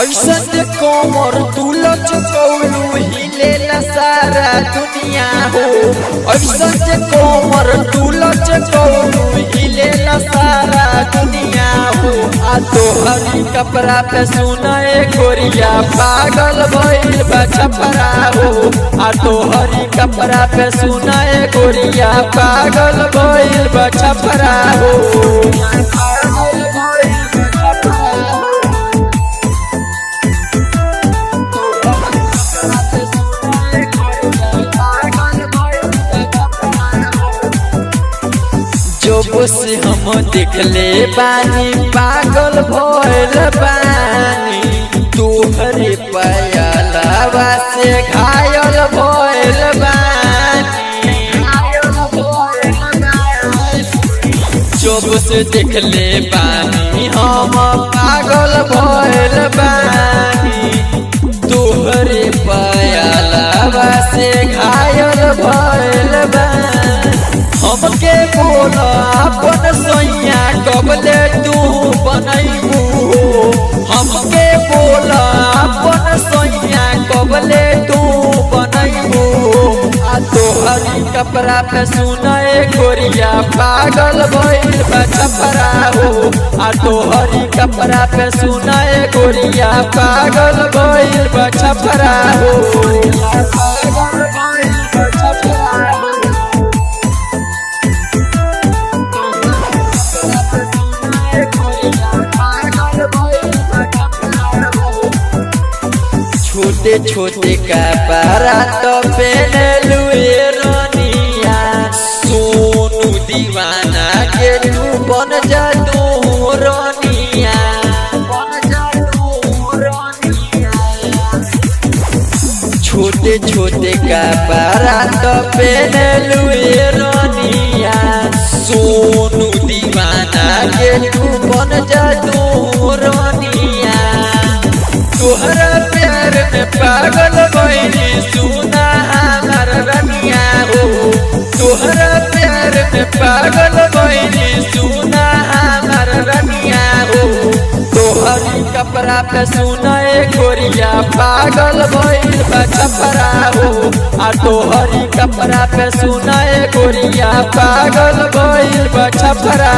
ऐसन कोमर तुलच कौलू हिलेला सारा दुनिया हो। ऐसन कोमर तुलच कौलू हिलेला सारा दुनिया हो। आ तोहरी कपड़ा पे सुनाए गोरिया पागल भइल बा छपरा हो। आ तोहरी कपड़ा पे सुनाए गोरिया पागल भइल बा छपरा हो। जब से हम देखले बानी पागल भइल बानी। तोहरे पायलवा से घायल भइल बानी। जब से देखले बानी हम पागल भइल बानी। तोहरे पायलवा से घायल भइल बानी। हमके बोला अपन सैया कबले तू बनैबू हो। हमके बोला अपन सैया कबले तू बनैबू हो। आ तोहरी कपड़ा पे सुनाए गोरिया पागल भइल बा छपरा हो। आ तोहरी कपड़ा पे सुनाए गोरिया पागल भइल बा छपरा हो। छोटे छोटे कपड़ा तो पहनलू रानिया। सोनू दीवाना के तू बन जा तू रानिया। छोटे छोटे कपड़ा तो पहनलू रानिया। सोनू दीवाना के तू बन जा तू रानिया। तोहरा प्यार में पागल भइली सुना हमार रनिया हो। तोहरा प्यार में पागल भइली सुना हमार रनिया हो। तोहरी कपड़ा पे सुनाए गोरिया पागल भइल बा छपरा हो। आ तोहरी कपड़ा पे सुनाए गोरिया पागल भइल बा छपरा